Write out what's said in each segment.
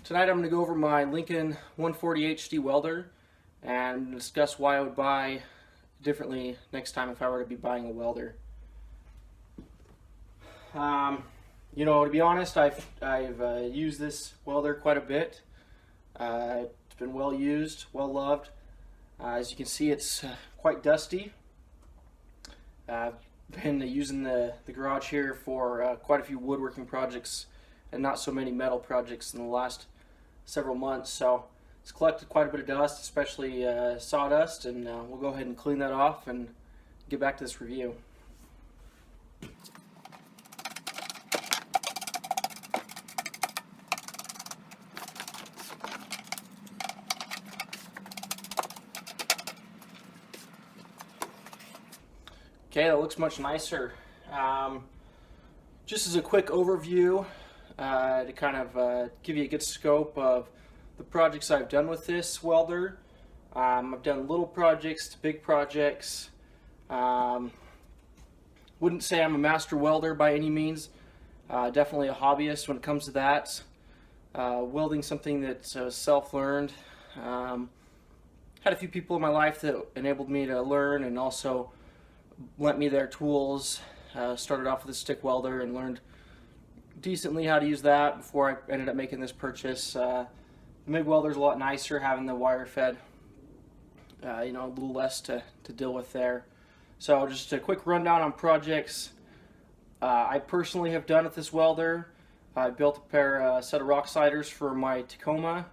Tonight I'm going to go over my Lincoln 140 HD welder and discuss why I would buy differently next time if I were to be buying a welder. To be honest, I've used this welder quite a bit. It's been well used, well loved. As you can see, it's quite dusty. I've been using the garage here for quite a few woodworking projects and not so many metal projects in the last several months, so it's collected quite a bit of dust, especially sawdust, and we'll go ahead and clean that off and get back to this review. Okay, that looks much nicer. Just as a quick overview, to kind of give you a good scope of the projects I've done with this welder. I've done little projects to big projects. Wouldn't say I'm a master welder by any means. Definitely a hobbyist when it comes to that. Welding something that's self-learned. Had a few people in my life that enabled me to learn and also lent me their tools. Started off with a stick welder and learned decently how to use that before I ended up making this purchase. The Mig Welder's a lot nicer, having the wire fed, a little less to deal with there. So just a quick rundown on projects I personally have done with this welder. I built a set of rock sliders for my Tacoma.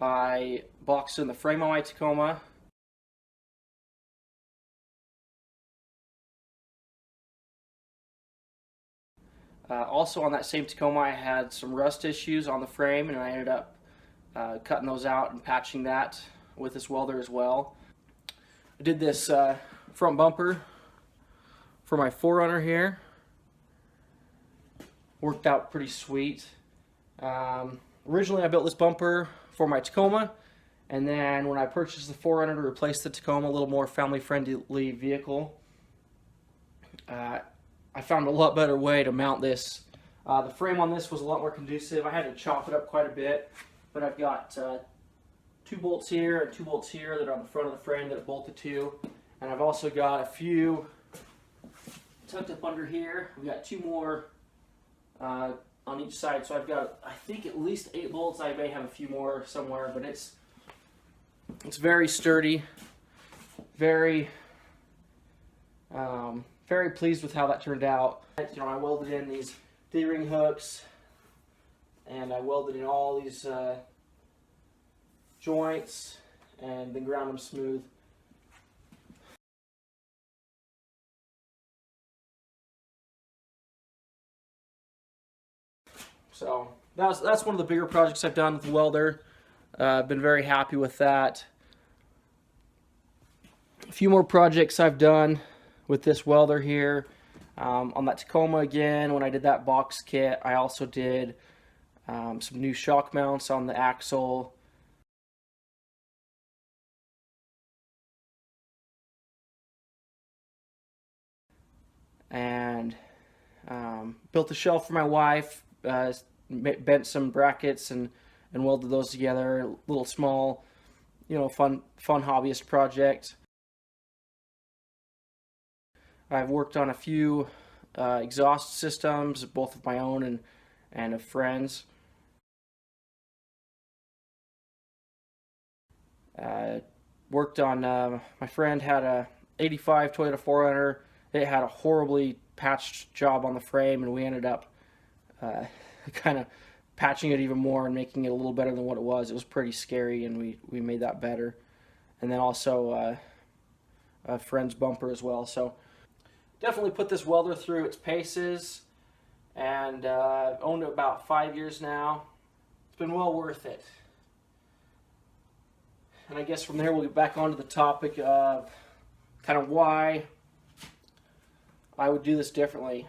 I boxed in the frame on my Tacoma. Also on that same Tacoma, I had some rust issues on the frame, and I ended up cutting those out and patching that with this welder as well. I did this front bumper for my 4Runner here. Worked out pretty sweet. Originally I built this bumper for my Tacoma, and then when I purchased the 4Runner to replace the Tacoma, a little more family-friendly vehicle, I found a lot better way to mount this. The frame on this was a lot more conducive. I had to chop it up quite a bit, but I've got 2 bolts here and 2 bolts here that are on the front of the frame that are bolted to, and I've also got a few tucked up under here. We've got 2 more on each side, so I've got, I think, at least 8 bolts. I may have a few more somewhere, but it's very sturdy, very pleased with how that turned out. I welded in these D-ring hooks, and I welded in all these joints, and then ground them smooth. So that's one of the bigger projects I've done with the welder. I've been very happy with that. A few more projects I've done with this welder here. On that Tacoma again, when I did that box kit, I also did some new shock mounts on the axle. And built a shelf for my wife, bent some brackets and welded those together. A little small, fun hobbyist project. I've worked on a few exhaust systems, both of my own and of friends. Worked on, my friend had a 85 Toyota 4Runner. It had a horribly patched job on the frame, and we ended up kind of patching it even more and making it a little better than what it was. It was pretty scary, and we made that better. And then also a friend's bumper as well. So definitely put this welder through its paces, and I've owned it about 5 years now. It's been well worth it. And I guess from there we'll get back onto the topic of kind of why I would do this differently.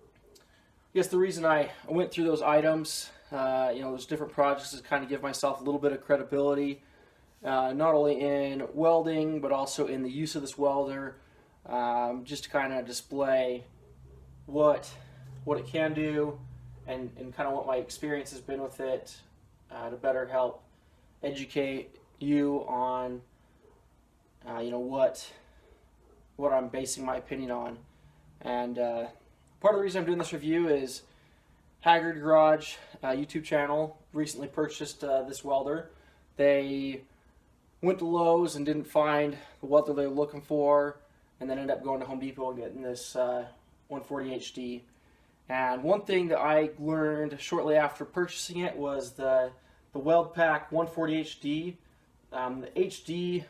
I guess the reason I went through those items, those different projects, is kind of give myself a little bit of credibility, not only in welding but also in the use of this welder. Just to kind of display what what it can do, and kind of what my experience has been with it, to better help educate you on what I'm basing my opinion on. And part of the reason I'm doing this review is Haggard Garage YouTube channel recently purchased this welder. They went to Lowe's and didn't find the welder they were looking for, and then ended up going to Home Depot and getting this 140 HD. And one thing that I learned shortly after purchasing it was the weld-pak 140 HD. The HD,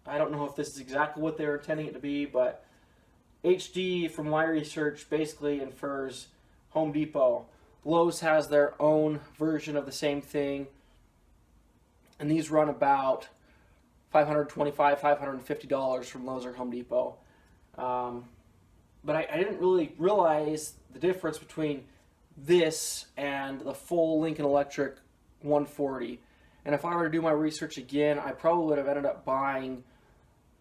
I don't know if this is exactly what they were intending it to be, but HD, from my research, basically infers Home Depot. Lowe's has their own version of the same thing, and these run about $525, $550 from Lowe's or Home Depot. But I didn't really realize the difference between this and the full Lincoln Electric 140. And if I were to do my research again, I probably would have ended up buying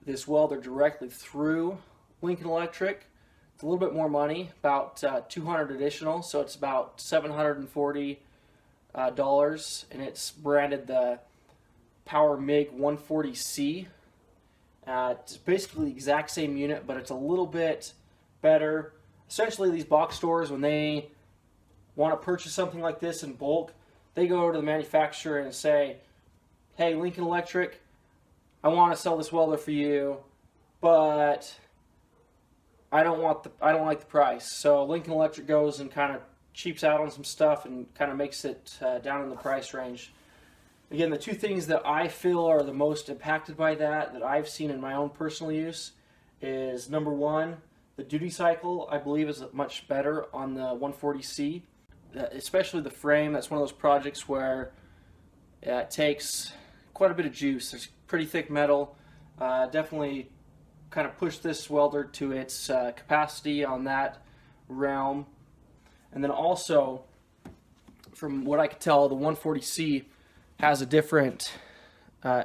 this welder directly through Lincoln Electric. It's a little bit more money, about $200 additional, so it's about $740, and it's branded the Power Mig 140C. It's basically the exact same unit, but it's a little bit better. Essentially, these box stores, when they want to purchase something like this in bulk, they go to the manufacturer and say, "Hey, Lincoln Electric, I want to sell this welder for you, but I don't like the price." So Lincoln Electric goes and kind of cheaps out on some stuff and kind of makes it down in the price range. Again, the two things that I feel are the most impacted by that I've seen in my own personal use is, number one, the duty cycle, I believe, is much better on the 140C, especially the frame. That's one of those projects where it takes quite a bit of juice. There's pretty thick metal. Definitely kind of push this welder to its capacity on that realm. And then also, from what I could tell, the 140C has a different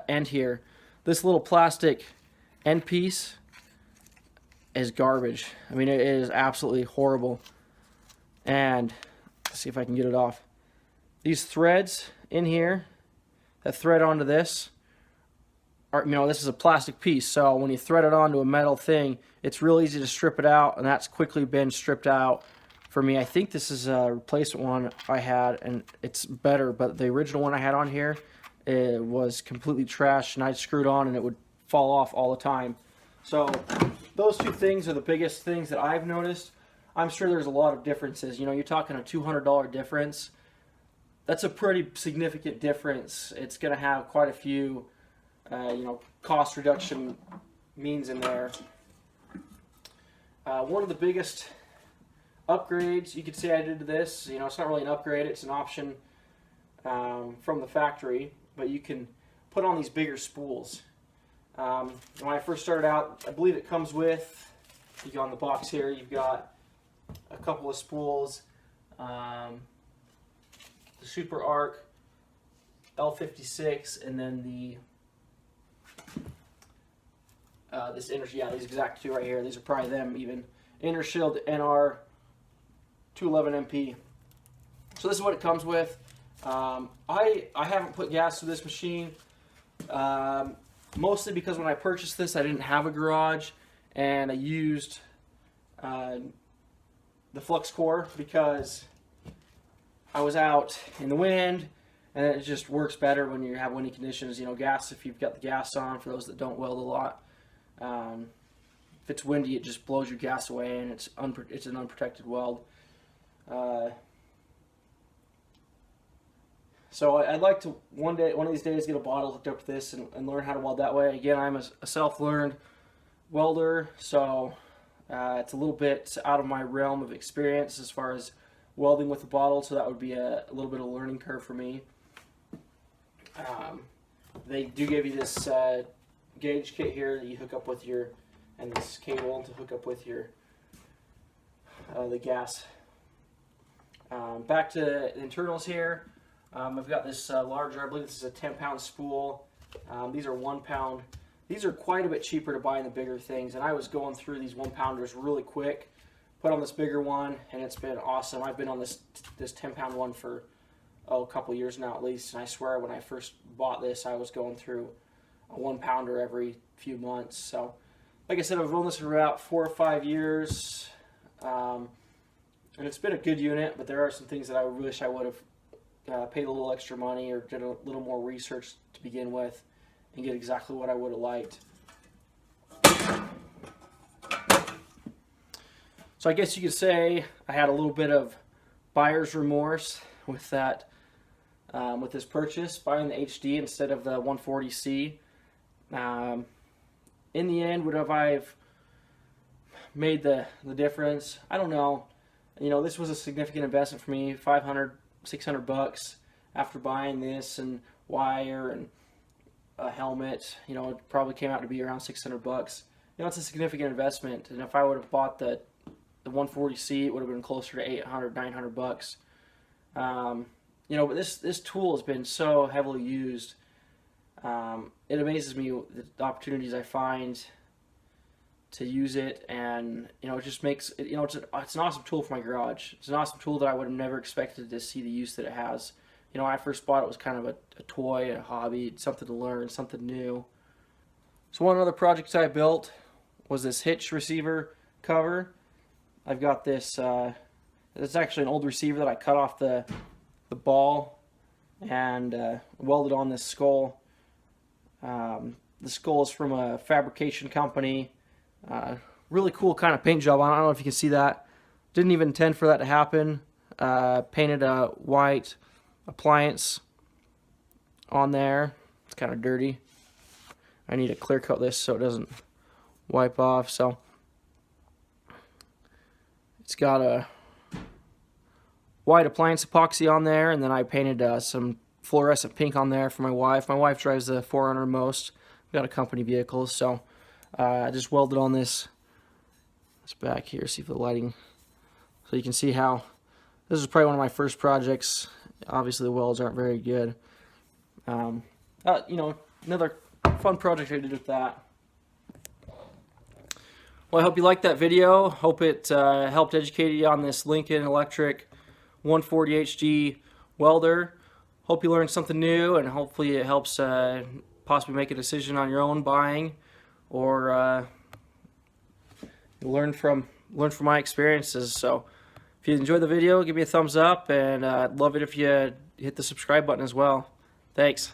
end here. This little plastic end piece is garbage. I mean, it is absolutely horrible. And let's see if I can get it off. These threads in here that thread onto this are, this is a plastic piece, so when you thread it onto a metal thing, it's real easy to strip it out, and that's quickly been stripped out for me. I think this is a replacement one I had, and it's better, but the original one I had on here, it was completely trashed, and I'd screw it on and it would fall off all the time. So those two things are the biggest things that I've noticed. I'm sure there's a lot of differences. You're talking a $200 difference. That's a pretty significant difference. It's going to have quite a few cost reduction means in there. One of the biggest upgrades you could say I did to this, it's not really an upgrade, it's an option from the factory, but you can put on these bigger spools. When I first started out, I believe it comes with, you go on the box here, you've got a couple of spools, the Super Arc L56, and then the this these exact two right here. These are probably them even. Inner Shield NR 211 MP. So this is what it comes with. I haven't put gas through this machine, mostly because when I purchased this, I didn't have a garage, and I used the flux-cored because I was out in the wind, and it just works better when you have windy conditions. Gas, if you've got the gas on, for those that don't weld a lot, if it's windy, it just blows your gas away, and it's an unprotected weld. So I'd like to one of these days get a bottle hooked up to this and learn how to weld that way. Again, I'm a self-learned welder, so it's a little bit out of my realm of experience as far as welding with the bottle, so that would be a little bit of a learning curve for me. They do give you this gauge kit here that you hook up with and this cable to hook up with the gas. Back to the internals here. I've got this larger, I believe this is a 10-pound spool. These are 1 pound. These are quite a bit cheaper to buy in the bigger things, and I was going through these 1-pounders really quick put on this bigger one, and it's been awesome. I've been on this 10-pound one for a couple years now at least, and I swear when I first bought this, I was going through a 1-pounder every few months. So, like I said, I've owned this for about 4 or 5 years, and it's been a good unit, but there are some things that I wish I would have paid a little extra money or did a little more research to begin with and get exactly what I would have liked. So I guess you could say I had a little bit of buyer's remorse with that, with this purchase, buying the HD instead of the 140C. In the end, would have I made the difference? I don't know. You know, this was a significant investment for me, $500, $600 after buying this and wire and a helmet. You know, it probably came out to be around $600. You know, it's a significant investment, and if I would have bought the 140C, it would have been closer to $800, $900. You know, but this tool has been so heavily used. It amazes me the opportunities I find to use it, and you know, it just makes it, you know, it's an awesome tool for my garage. It's an awesome tool that I would have never expected to see the use that it has. You know, when I first bought it, it was kind of a toy, a hobby, something to learn, something new. So one other project I built was this Hitch receiver cover. I've got this, it's actually an old receiver that I cut off the ball and welded on this skull. The skull is from a fabrication company. Really cool kind of paint job on it. I don't know if you can see that. Didn't even intend for that to happen. Painted a white appliance on there. It's kind of dirty. I need to clear coat this so it doesn't wipe off. So it's got a white appliance epoxy on there, and then I painted some fluorescent pink on there for my wife. My wife drives the 4Runner most. We've got a company vehicle, so I just welded on this back here. See if the lighting, so you can see how this is probably one of my first projects. Obviously the welds aren't very good. You know, another fun project I did with that. Well, I hope you liked that video. Hope it helped educate you on this Lincoln Electric 140 HD welder. Hope you learned something new, and hopefully it helps possibly make a decision on your own buying, or learn from my experiences. So if you enjoyed the video, give me a thumbs up, and I'd love it if you hit the subscribe button as well. Thanks.